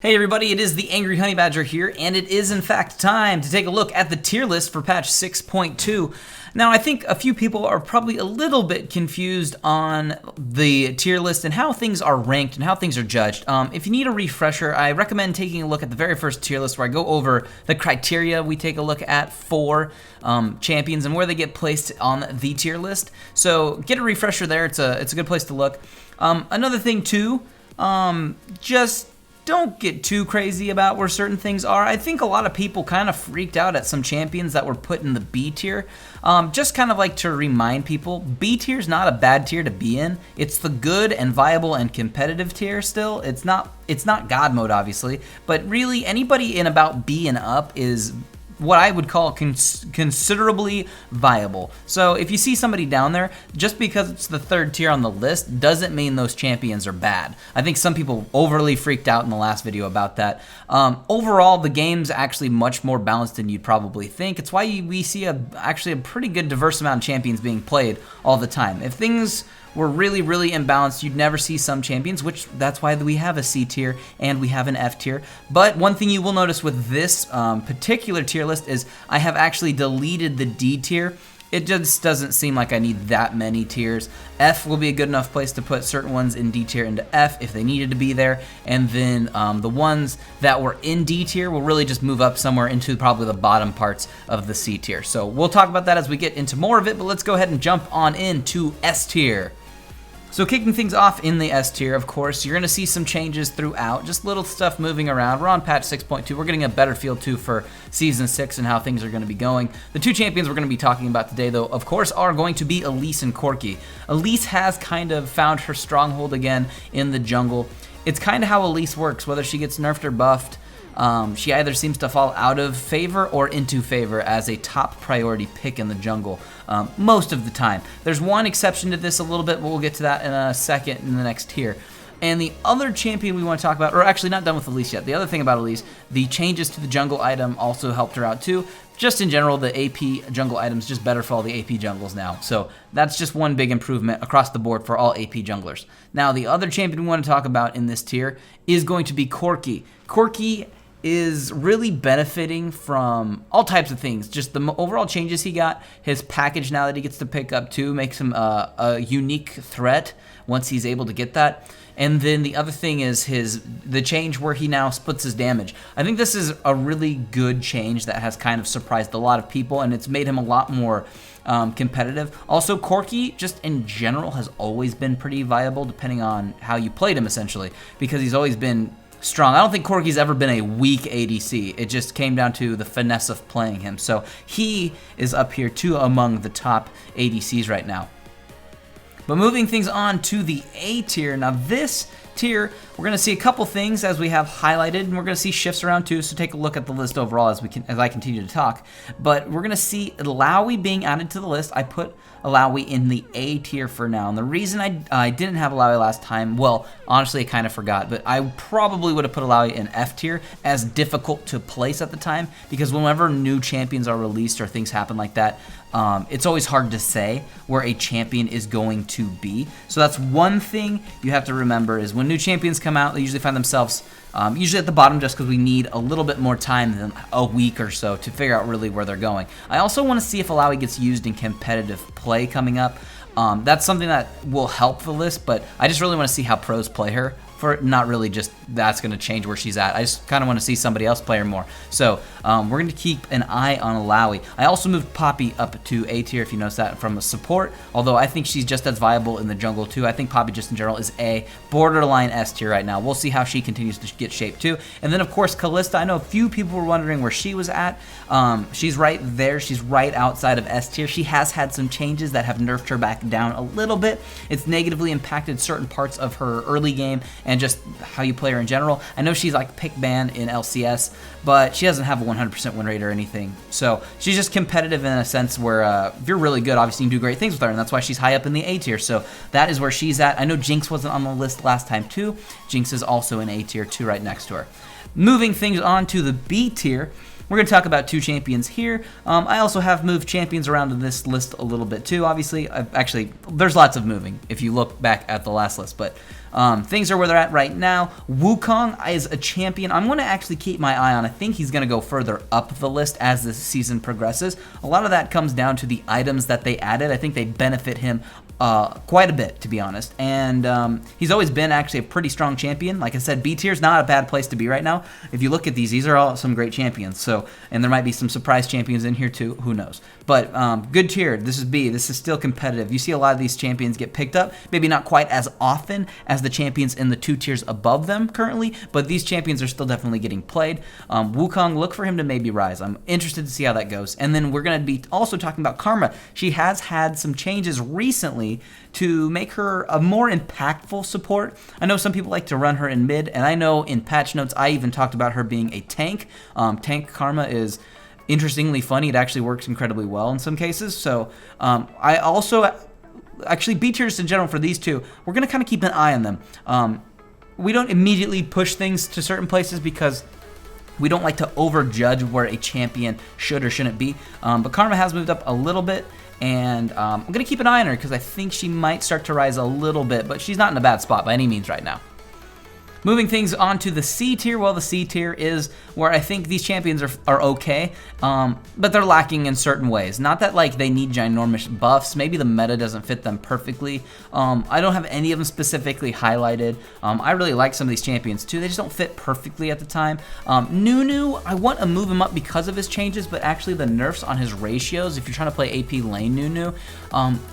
Hey everybody, it is the Angry Honey Badger here, and it is in fact time to take a look at the tier list for patch 6.2. Now, I think a few people are probably a little bit confused on the tier list and how things are ranked and how things are judged. If you need a refresher, I recommend taking a look at the very first tier list where I go over the criteria we take a look at for champions and where they get placed on the tier list. So get a refresher there. It's a good place to look. Another thing too, just don't get too crazy about where certain things are. I think a lot of people kind of freaked out at some champions that were put in the B tier. Just kind of like to remind people, B tier is not a bad tier to be in. It's the good and viable and competitive tier still. It's not God mode, obviously, but really anybody in about B and up is what I would call considerably viable. So if you see somebody down there, just because it's the third tier on the list doesn't mean those champions are bad. I think some people overly freaked out in the last video about that. Overall, the game's actually much more balanced than you'd probably think. It's why we see actually a pretty good diverse amount of champions being played all the time. If things were really imbalanced, you'd never see some champions, which that's why we have a C tier and we have an F tier. But one thing you will notice with this particular tier list is I have actually deleted the D tier. It just doesn't seem like I need that many tiers. F will be a good enough place to put certain ones in D tier into F if they needed to be there, and then the ones that were in D tier will really just move up somewhere into probably the bottom parts of the C tier. So we'll talk about that as we get into more of it, but let's go ahead and jump on into S tier. So kicking things off in the S tier, of course, you're going to see some changes throughout, just little stuff moving around. We're on patch 6.2. We're getting a better feel, too, for Season 6 and how things are going to be going. The two champions we're going to be talking about today, though, of course, are going to be Elise and Corki. Elise has kind of found her stronghold again in the jungle. It's kind of how Elise works, whether she gets nerfed or buffed. She either seems to fall out of favor or into favor as a top priority pick in the jungle most of the time. There's one exception to this a little bit, but we'll get to that in a second in the next tier. And the other champion we want to talk about, or actually not done with Elise yet, the other thing about Elise, the changes to the jungle item also helped her out too. Just in general, the AP jungle item's just better for all the AP jungles now. So that's just one big improvement across the board for all AP junglers. Now, the other champion we want to talk about in this tier is going to be Corki. Corki is really benefiting from all types of things. Just the overall changes he got, his package now that he gets to pick up too makes him a unique threat once he's able to get that. And then the other thing is the change where he now splits his damage. I think this is a really good change that has kind of surprised a lot of people, and it's made him a lot more competitive. Also, Corki, just in general, has always been pretty viable depending on how you played him, essentially, because he's always been strong. I don't think Corki's ever been a weak ADC. It just came down to the finesse of playing him. So he is up here too among the top ADCs right now. But moving things on to the A tier. Now this tier, we're going to see a couple things as we have highlighted, and we're going to see shifts around too, so take a look at the list overall as I continue to talk. But we're going to see Illaoi being added to the list. I put Illaoi in the A tier for now, and the reason I didn't have Illaoi last time, well, honestly I kind of forgot, but I probably would have put Illaoi in F tier as difficult to place at the time, because whenever new champions are released or things happen like that, it's always hard to say where a champion is going to be. So that's one thing you have to remember, is when new champions come out, they usually find themselves usually at the bottom just because we need a little bit more time than a week or so to figure out really where they're going. I also want to see if Illaoi gets used in competitive play coming up. That's something that will help the list, but I just really want to see how pros play her. For not really just that's going to change where she's at. I just kind of want to see somebody else play her more. So we're going to keep an eye on Illaoi. I also moved Poppy up to A tier, if you notice that, from a support, although I think she's just as viable in the jungle too. I think Poppy just in general is A, borderline S tier right now. We'll see how she continues to get shaped too. And then of course Kalista, I know a few people were wondering where she was at. She's right there. She's right outside of S tier. She has had some changes that have nerfed her back down a little bit. It's negatively impacted certain parts of her early game and just how you play her in general. I know she's like pick ban in LCS, but she doesn't have a 100% win rate or anything. So she's just competitive in a sense where if you're really good, obviously you can do great things with her, and that's why she's high up in the A tier. So that is where she's at. I know Jinx wasn't on the list last time too. Jinx is also in A tier too, right next to her. Moving things on to the B tier. we're going to talk about 2 champions here. I also have moved champions around in this list a little bit too, obviously. Actually, there's lots of moving if you look back at the last list, but things are where they're at right now. Wukong is a champion I'm going to actually keep my eye on. I think he's going to go further up the list as the season progresses. A lot of that comes down to the items that they added. I think they benefit him quite a bit, to be honest. And he's always been actually a pretty strong champion. Like I said, B tier is not a bad place to be right now. If you look at these are all some great champions. So, and there might be some surprise champions in here too. Who knows? But good tier. This is B. This is still competitive. You see a lot of these champions get picked up. Maybe not quite as often as the champions in the 2 tiers above them currently, but these champions are still definitely getting played. Wukong, look for him to maybe rise. I'm interested to see how that goes. And then we're going to be also talking about Karma. She has had some changes recently to make her a more impactful support. I know some people like to run her in mid, and I know in patch notes I even talked about her being a tank. Tank Karma is interestingly funny. It actually works incredibly well in some cases. So I also, actually B tiers in general for these 2, we're going to kind of keep an eye on them. We don't immediately push things to certain places because we don't like to overjudge where a champion should or shouldn't be. But Karma has moved up a little bit, and I'm going to keep an eye on her because I think she might start to rise a little bit, but she's not in a bad spot by any means right now. Moving things on to the C tier, well, the C tier is where I think these champions are okay, but they're lacking in certain ways. Not that like they need ginormous buffs, maybe the meta doesn't fit them perfectly. I don't have any of them specifically highlighted. I really like some of these champions too, they just don't fit perfectly at the time. Nunu, I want to move him up because of his changes, but actually the nerfs on his ratios, if you're trying to play AP lane Nunu,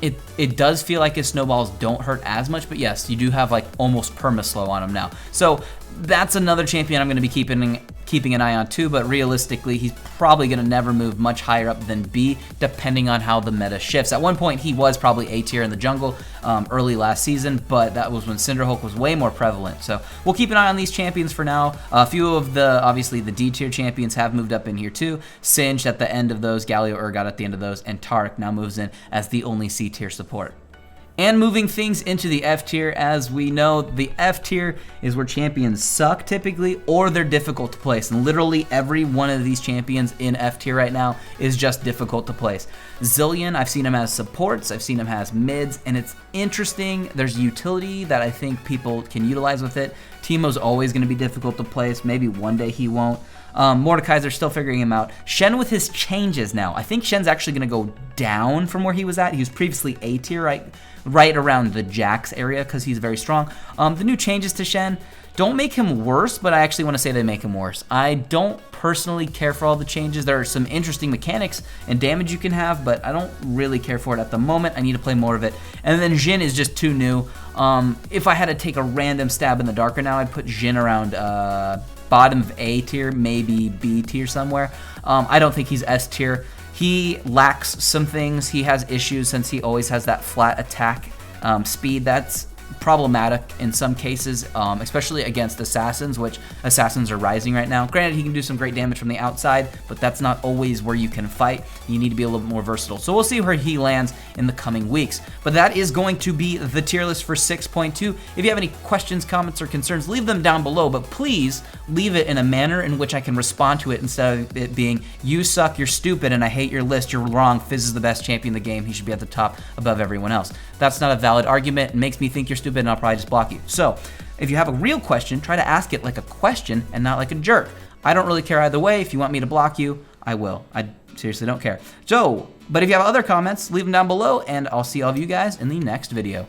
it does feel like his snowballs don't hurt as much, but yes, you do have like almost perma-slow on him now. So that's another champion I'm going to be keeping an eye on too, but realistically, he's probably going to never move much higher up than B, depending on how the meta shifts. At one point, he was probably A tier in the jungle early last season, but that was when Cinderhulk was way more prevalent. So we'll keep an eye on these champions for now. A few of obviously the D tier champions have moved up in here too. Singed at the end of those, Galio Urgot at the end of those, and Taric now moves in as the only C tier support. And moving things into the F tier, as we know, the F tier is where champions suck typically, or they're difficult to place. And literally every one of these champions in F tier right now is just difficult to place. Zilean, I've seen him as supports, I've seen him as mids, and it's interesting. There's utility that I think people can utilize with it. Teemo's always going to be difficult to place. Maybe one day he won't. Mordekaiser's still figuring him out. Shen with his changes now. I think Shen's actually going to go down from where he was at. He was previously A tier, right around the Jax area because he's very strong. The new changes to Shen don't make him worse, but I actually want to say they make him worse. I don't personally care for all the changes. There are some interesting mechanics and damage you can have, but I don't really care for it at the moment. I need to play more of it. And then Jhin is just too new. If I had to take a random stab in the dark right now, I'd put Jhin around bottom of A tier, maybe B tier somewhere. I don't think he's S tier. He lacks some things. He has issues since he always has that flat attack speed. That's problematic in some cases, especially against assassins, which assassins are rising right now. Granted, he can do some great damage from the outside, but that's not always where you can fight. You need to be a little bit more versatile. So we'll see where he lands in the coming weeks. But that is going to be the tier list for 6.2. If you have any questions, comments, or concerns, leave them down below, but please leave it in a manner in which I can respond to it instead of it being, you suck, you're stupid, and I hate your list, you're wrong, Fizz is the best champion in the game, he should be at the top above everyone else. That's not a valid argument. It makes me think you're stupid, and I'll probably just block you. So if you have a real question, try to ask it like a question and not like a jerk. I don't really care either way. If you want me to block you, I will. I seriously don't care. So, but if you have other comments, leave them down below, and I'll see all of you guys in the next video.